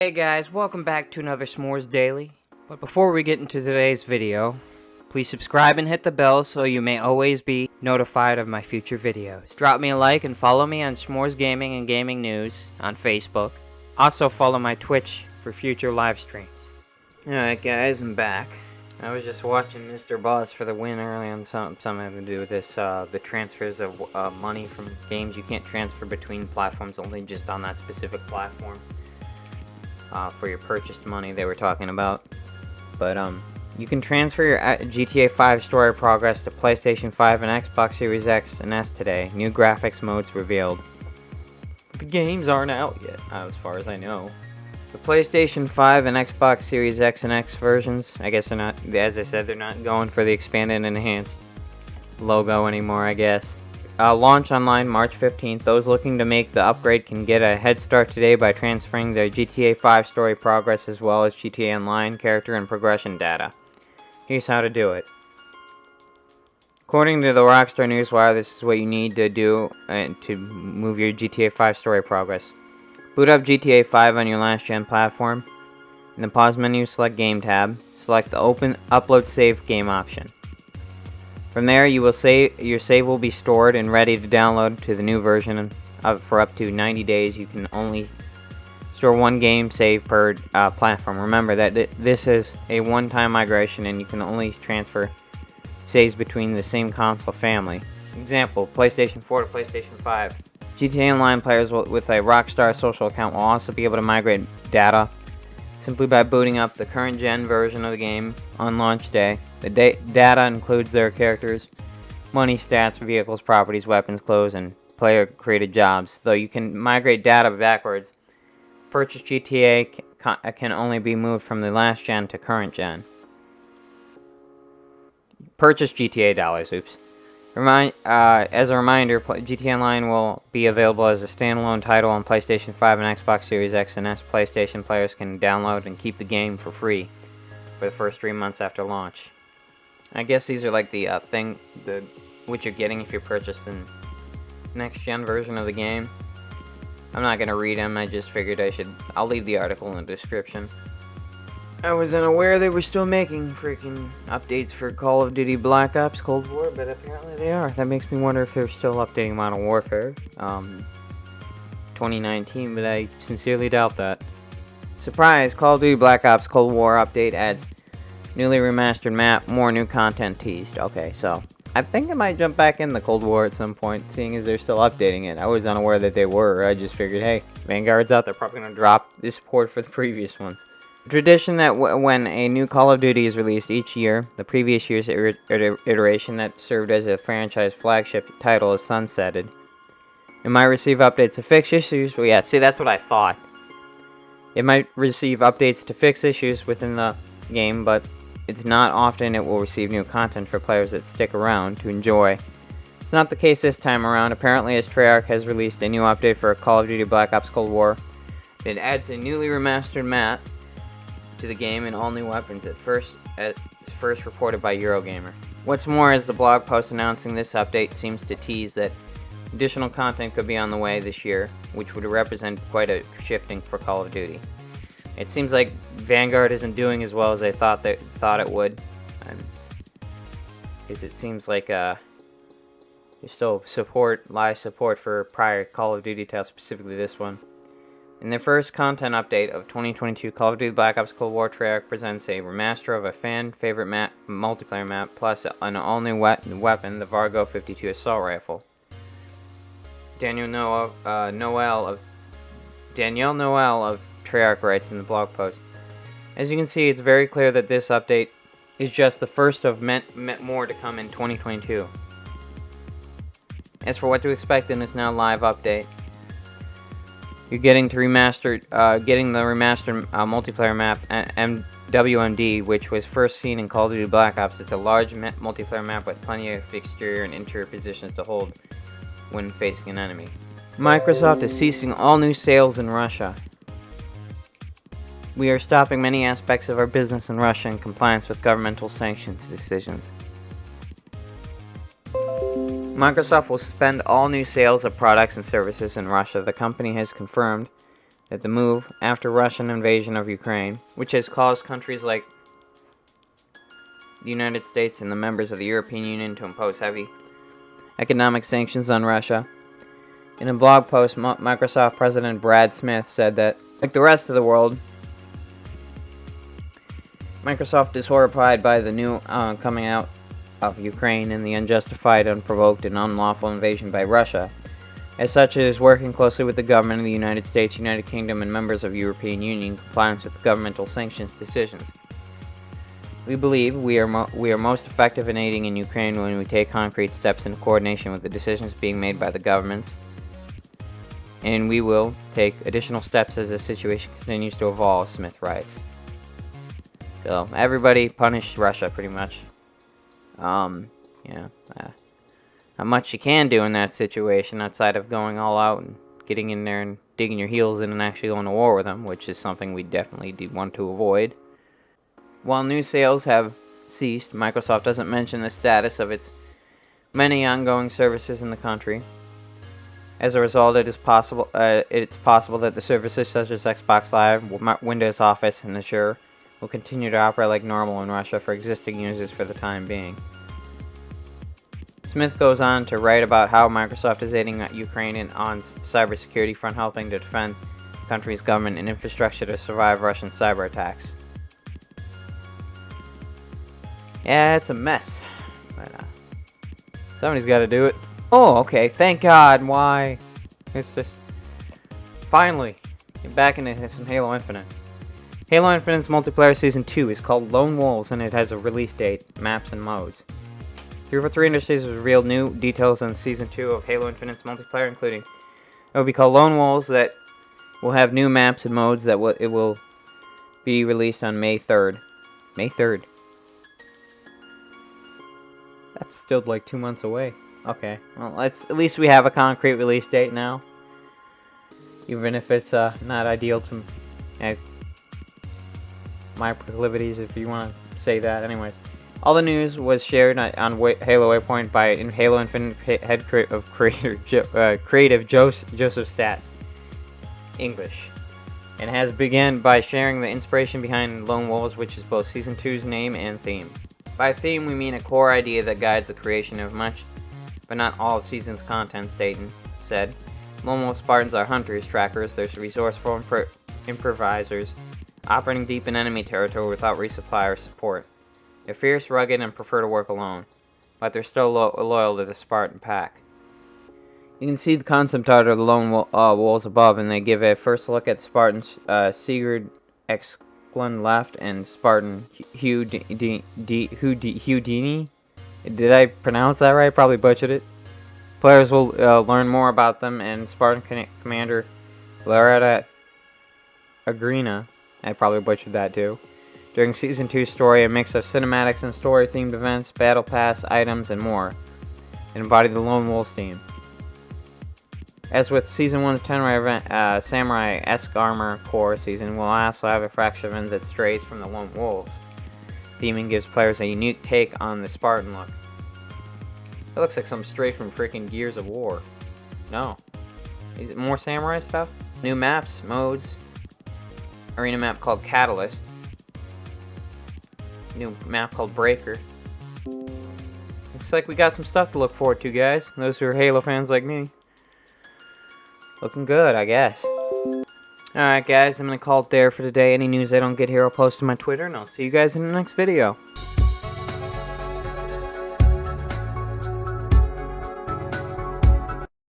Hey guys, welcome back to another ShMoR3S Daily. But before we get into today's video, please subscribe and hit the bell so you may always be notified of my future videos. Drop me a like and follow me on ShMoR3S Gaming and Gaming News on Facebook. Also follow my Twitch for future live streams. Alright guys, I'm back. I was just watching Mr. Boss for the win early on something having to do with this, the transfers of money from games. You can't transfer between platforms, only just on that specific platform. For your purchased money they were talking about. But you can transfer your GTA 5 story progress to PlayStation 5 and Xbox Series X and S today. New graphics modes revealed. But the games aren't out yet, as far as I know. The PlayStation 5 and Xbox Series X and X versions, I guess they're not, as I said, they're not going for the expanded and enhanced logo anymore, I guess. Launch online March 15th. Those looking to make the upgrade can get a head start today by transferring their GTA 5 story progress as well as GTA Online character and progression data. Here's how to do it. According to the Rockstar Newswire, this is what you need to do to move your GTA 5 story progress. Boot up GTA 5 on your last gen platform. In the pause menu, select Game tab. Select the Open Upload Save Game option. From there, your save will be stored and ready to download to the new version for up to 90 days. You can only store one game save per platform. Remember that this is a one-time migration and you can only transfer saves between the same console family. Example, PlayStation 4 to PlayStation 5. GTA Online players with a Rockstar social account will also be able to migrate data simply by booting up the current gen version of the game on launch day. The data includes their characters, money, stats, vehicles, properties, weapons, clothes, and player-created jobs. Though you can migrate data backwards, purchased GTA can only be moved from the last gen to current gen. Purchased GTA dollars, oops. As a reminder, GTA Online will be available as a standalone title on PlayStation 5 and Xbox Series X and S. PlayStation players can download and keep the game for free for the first 3 months after launch. I guess these are like the what you're getting if you purchase the next gen version of the game. I'm not gonna read them. I just figured I'll leave the article in the description. I was unaware they were still making freaking updates for Call of Duty Black Ops Cold War, but apparently they are. That makes me wonder if they're still updating Modern Warfare 2019, but I sincerely doubt that. Surprise! Call of Duty Black Ops Cold War update adds newly remastered map, more new content teased. Okay, so I think I might jump back in the Cold War at some point, seeing as they're still updating it. I was unaware that they were. I just figured, hey, Vanguard's out, they're probably going to drop the support for the previous ones. Tradition that when a new Call of Duty is released each year, the previous year's iteration that served as a franchise flagship title is sunsetted. It might receive updates to fix issues. Well, yeah, see, that's what I thought. It might receive updates to fix issues within the game, but it's not often it will receive new content for players that stick around to enjoy. It's not the case this time around. Apparently, as Treyarch has released a new update for Call of Duty Black Ops Cold War, it adds a newly remastered map to the game and all new weapons at first reported by Eurogamer. What's more, as the blog post announcing this update seems to tease that additional content could be on the way this year, which would represent quite a shifting for Call of Duty. It seems like Vanguard isn't doing as well as they thought it would, because it seems like there's still live support for prior Call of Duty titles, specifically this one. In their first content update of 2022, Call of Duty Black Ops Cold War, Treyarch presents a remaster of a fan-favorite multiplayer map, plus an all-new weapon, the Vargo 52 assault rifle. Danielle Noel of Treyarch writes in the blog post, "As you can see, it's very clear that this update is just the first of more to come in 2022. As for what to expect in this now live update, you're getting the remastered multiplayer map WMD, which was first seen in Call of Duty Black Ops. It's a large multiplayer map with plenty of exterior and interior positions to hold when facing an enemy. Microsoft is ceasing all new sales in Russia. We are stopping many aspects of our business in Russia in compliance with governmental sanctions decisions. Microsoft will suspend all new sales of products and services in Russia. The company has confirmed that the move after Russian invasion of Ukraine, which has caused countries like the United States and the members of the European Union to impose heavy economic sanctions on Russia. In a blog post, Microsoft President Brad Smith said that, like the rest of the world, Microsoft is horrified by the new coming out of Ukraine and the unjustified, unprovoked, and unlawful invasion by Russia. As such, it is working closely with the government of the United States, United Kingdom, and members of the European Union in compliance with governmental sanctions decisions. We believe we are most effective in aiding in Ukraine when we take concrete steps in coordination with the decisions being made by the governments, and we will take additional steps as the situation continues to evolve, Smith writes. So, everybody punish Russia, pretty much. Yeah. Not much you can do in that situation outside of going all out and getting in there and digging your heels in and actually going to war with them, which is something we definitely do want to avoid. While new sales have ceased, Microsoft doesn't mention the status of its many ongoing services in the country. As a result, it's possible that the services such as Xbox Live, Windows Office, and Azure will continue to operate like normal in Russia for existing users for the time being. Smith goes on to write about how Microsoft is aiding Ukraine on cybersecurity front, helping to defend the country's government and infrastructure to survive Russian cyber attacks. Yeah, it's a mess, but somebody's got to do it. Oh, okay, thank God. Why? It's just finally get back into some Halo Infinite. Halo Infinite's multiplayer season 2 is called Lone Wolves, and it has a release date, maps, and modes. 343 Industries has revealed new details on Season 2 of Halo Infinite's multiplayer, including it will be called Lone Wolves, that will have new maps and modes that it will be released on May 3rd. May 3rd. That's still like 2 months away. Okay, well, at least we have a concrete release date now. Even if it's not ideal to my proclivities, if you want to say that. Anyways. All the news was shared on Halo Waypoint by Halo Infinite head creative Joseph Statt, English, and has begun by sharing the inspiration behind Lone Wolves, which is both Season 2's name and theme. By theme, we mean a core idea that guides the creation of much, but not all of Season's content, Staten said. Lone Wolf Spartans are hunters, trackers, they're resourceful improvisers, operating deep in enemy territory without resupply or support. They're fierce, rugged, and prefer to work alone, but they're still loyal to the Spartan pack. You can see the concept art of the Lone Wolves above, and they give a first look at Spartans Sigurd Exclund left and Spartan Houdini. Did I pronounce that right? Probably butchered it. Players will learn more about them and Spartan Commander Loretta Agrina. I probably butchered that too. During Season 2's story, a mix of cinematics and story-themed events, battle pass, items, and more, and embody the Lone Wolves theme. As with Season 1's Samurai-esque armor core season, we'll also have a fraction of events that strays from the Lone Wolves. Theming gives players a unique take on the Spartan look. That looks like some straight from freaking Gears of War. No. Is it more samurai stuff? New maps, modes, arena map called Catalyst. New map called Breaker. Looks like we got some stuff to look forward to, guys. Those who are Halo fans like me. Looking good, I guess. Alright, guys, I'm going to call it there for today. Any news I don't get here, I'll post to my Twitter, and I'll see you guys in the next video.